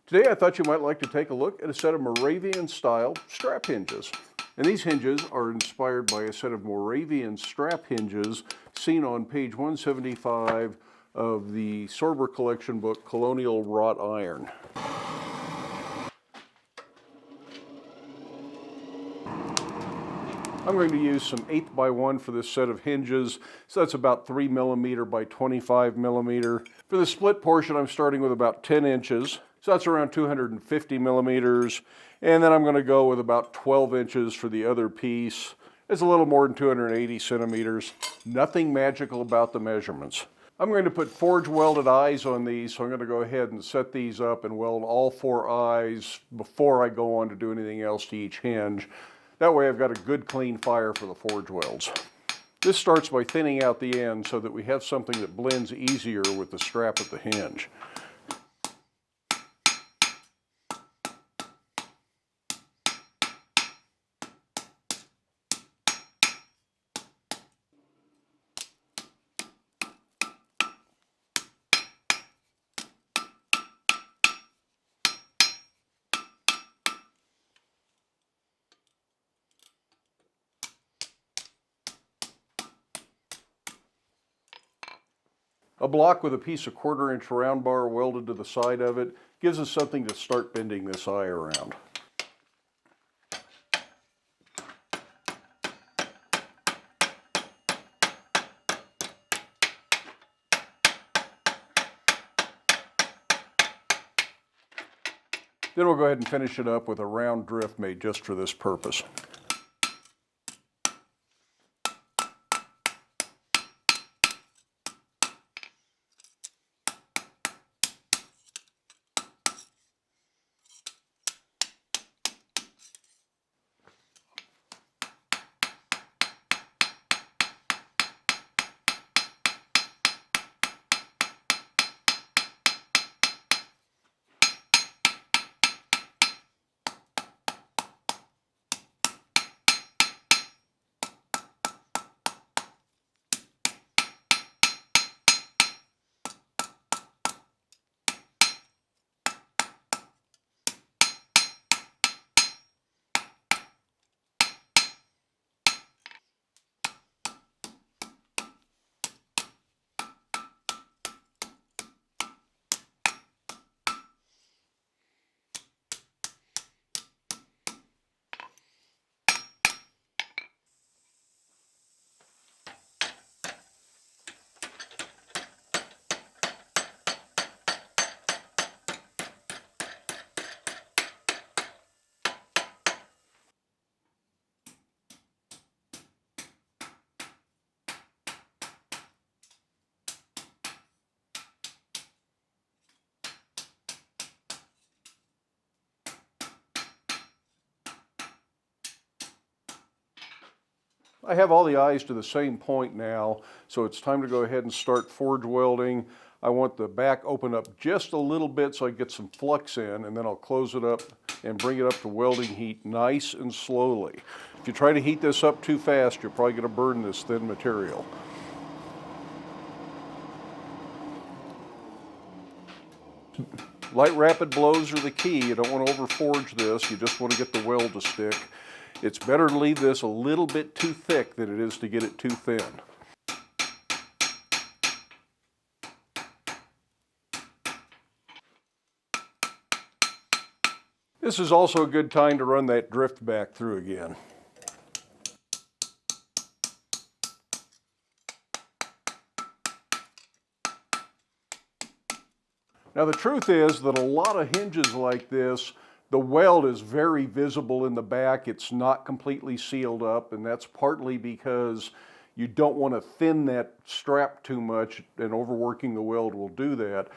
Today I thought you might like to take a look at a set of Moravian style strap hinges. And these hinges are inspired by a set of Moravian strap hinges seen on page 175 of the Sorber collection book, Colonial Wrought Iron. I'm going to use some 8x1 for this set of hinges, so that's about 3mm by 25mm. For the split portion, I'm starting with about 10 inches, so that's around 250mm, and then I'm going to go with about 12 inches for the other piece. It's a little more than 280 centimeters. Nothing magical about the measurements. I'm going to put forge welded eyes on these, so I'm going to go ahead and set these up and weld all 4 eyes before I go on to do anything else to each hinge. That way I've got a good clean fire for the forge welds. This starts by thinning out the end so that we have something that blends easier with the strap at the hinge. A block with a piece of 1/4 inch round bar welded to the side of it gives us something to start bending this eye around. Then we'll go ahead and finish it up with a round drift made just for this purpose. I have all the eyes to the same point now, so it's time to go ahead and start forge welding. I want the back open up just a little bit so I get some flux in, and then I'll close it up and bring it up to welding heat nice and slowly. If you try to heat this up too fast, you're probably going to burn this thin material. Light rapid blows are the key. You don't want to overforge this, you just want to get the weld to stick. It's better to leave this a little bit too thick than it is to get it too thin. This is also a good time to run that drift back through again. Now the truth is that a lot of hinges like this, the weld is very visible in the back. It's not completely sealed up, and that's partly because you don't want to thin that strap too much, and overworking the weld will do that.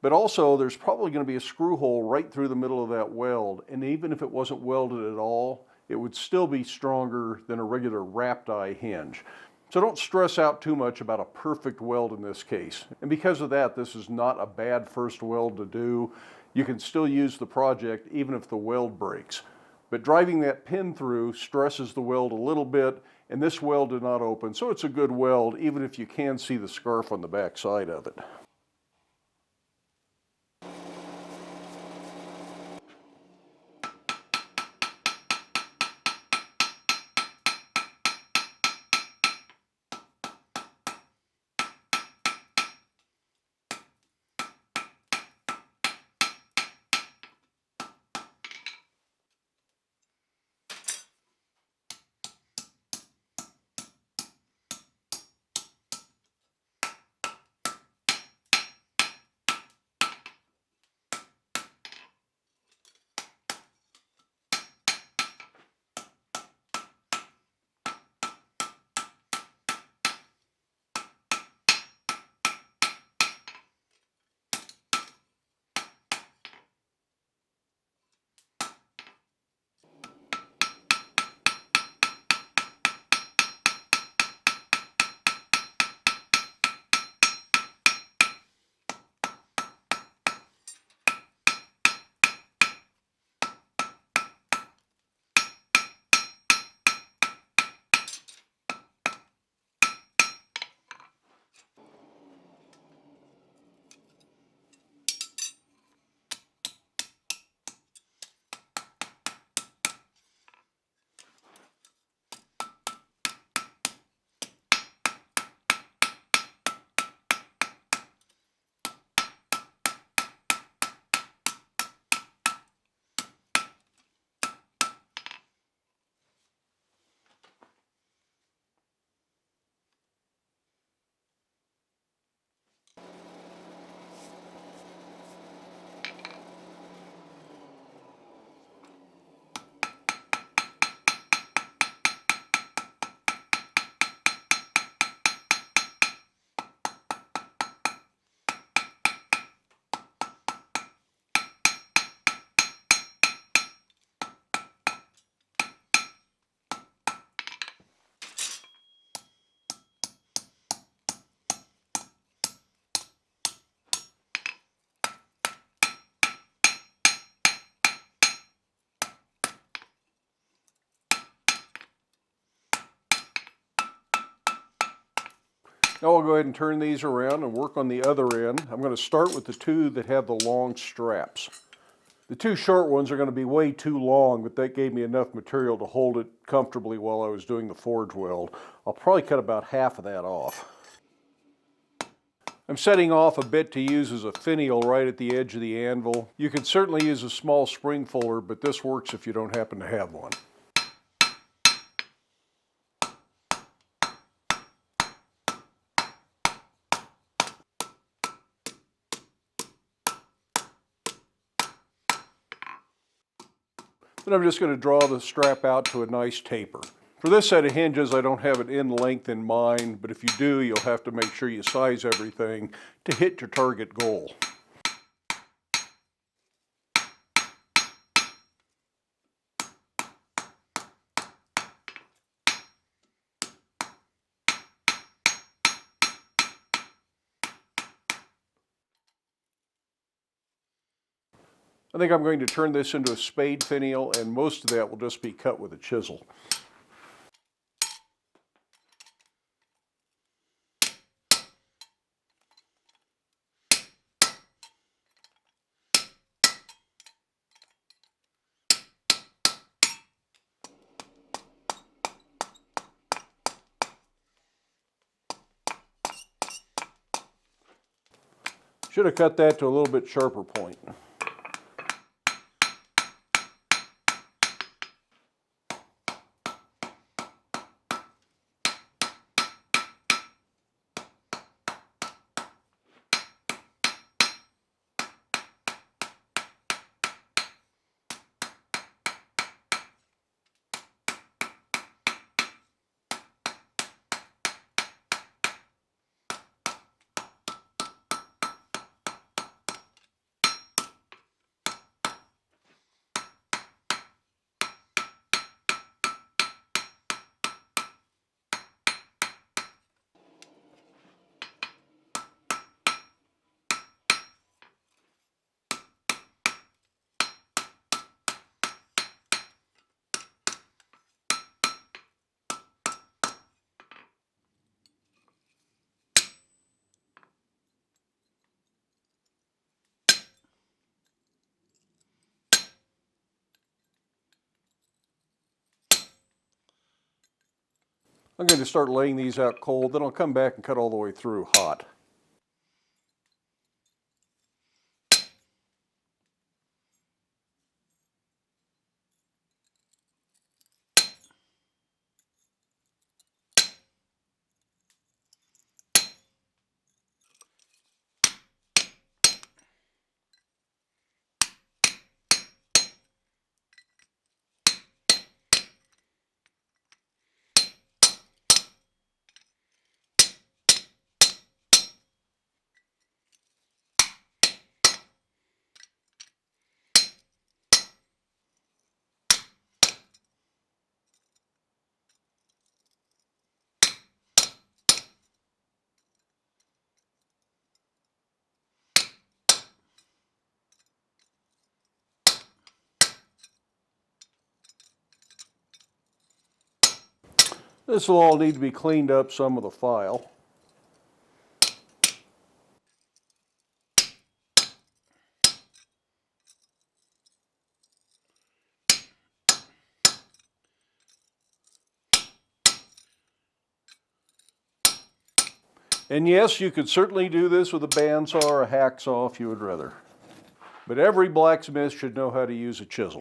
But also there's probably going to be a screw hole right through the middle of that weld, and even if it wasn't welded at all, it would still be stronger than a regular wrapped eye hinge. So don't stress out too much about a perfect weld in this case. And because of that, this is not a bad first weld to do. You can still use the project even if the weld breaks. But driving that pin through stresses the weld a little bit, and this weld did not open, so it's a good weld even if you can see the scarf on the back side of it. Now I'll go ahead and turn these around and work on the other end. I'm going to start with the two that have the long straps. The two short ones are going to be way too long, but that gave me enough material to hold it comfortably while I was doing the forge weld. I'll probably cut about half of that off. I'm setting off a bit to use as a finial right at the edge of the anvil. You can certainly use a small spring folder, but this works if you don't happen to have one. Then I'm just going to draw the strap out to a nice taper. For this set of hinges, I don't have an end length in mind, but if you do, you'll have to make sure you size everything to hit your target goal. I think I'm going to turn this into a spade finial, and most of that will just be cut with a chisel. Should have cut that to a little bit sharper point. I'm going to start laying these out cold, then I'll come back and cut all the way through hot. This will all need to be cleaned up some with a file. And yes, you could certainly do this with a bandsaw or a hacksaw if you would rather. But every blacksmith should know how to use a chisel.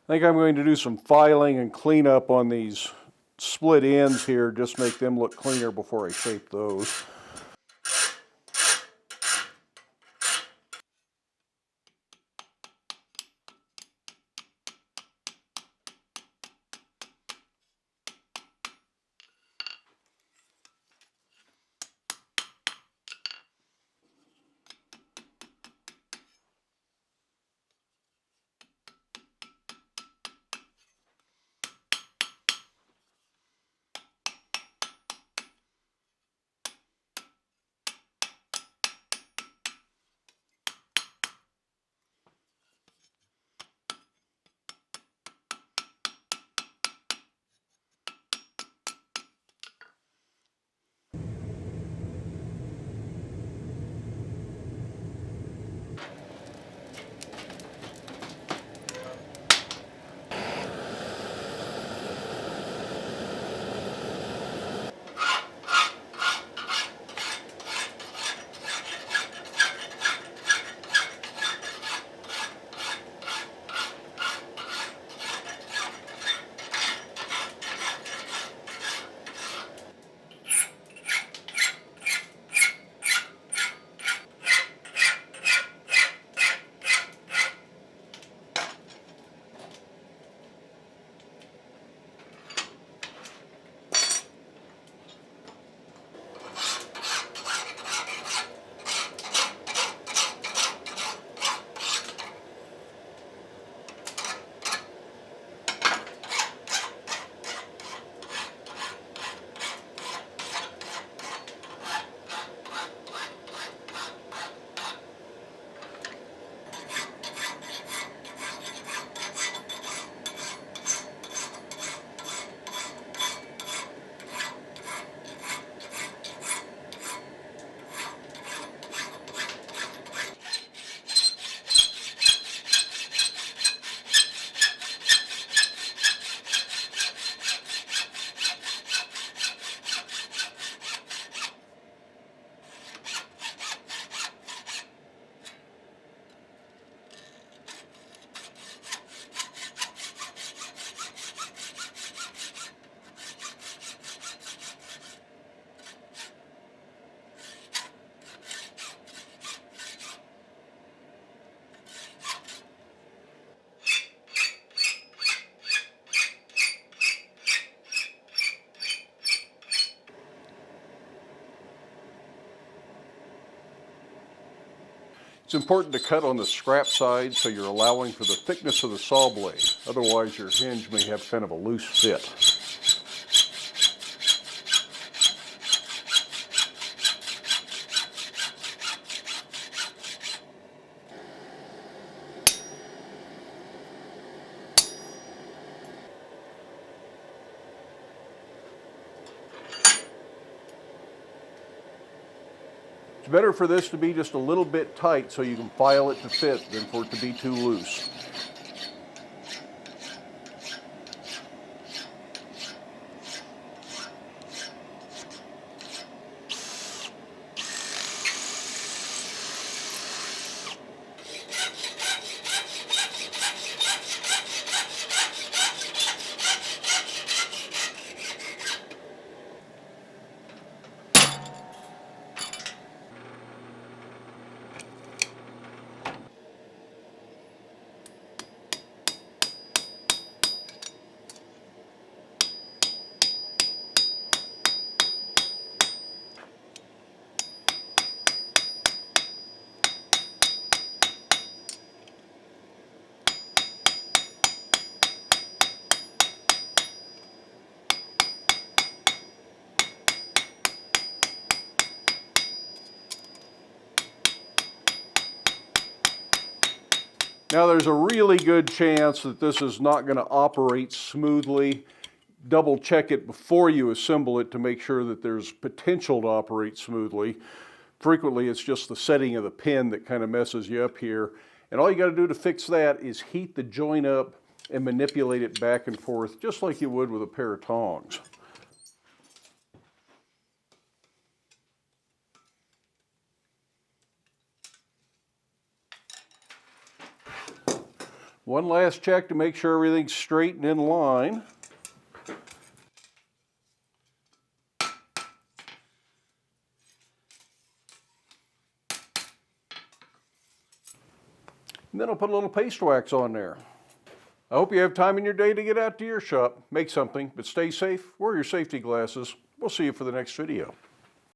I think I'm going to do some filing and cleanup on these split ends here, just make them look cleaner before I shape those. It's important to cut on the scrap side so you're allowing for the thickness of the saw blade. Otherwise your hinge may have kind of a loose fit. It's better for this to be just a little bit tight so you can file it to fit than for it to be too loose. Now there's a really good chance that this is not going to operate smoothly. Double check it before you assemble it to make sure that there's potential to operate smoothly. Frequently it's just the setting of the pin that kind of messes you up here. And all you got to do to fix that is heat the joint up and manipulate it back and forth just like you would with a pair of tongs. One last check to make sure everything's straight and in line. And then I'll put a little paste wax on there. I hope you have time in your day to get out to your shop, make something, but stay safe, wear your safety glasses. We'll see you for the next video.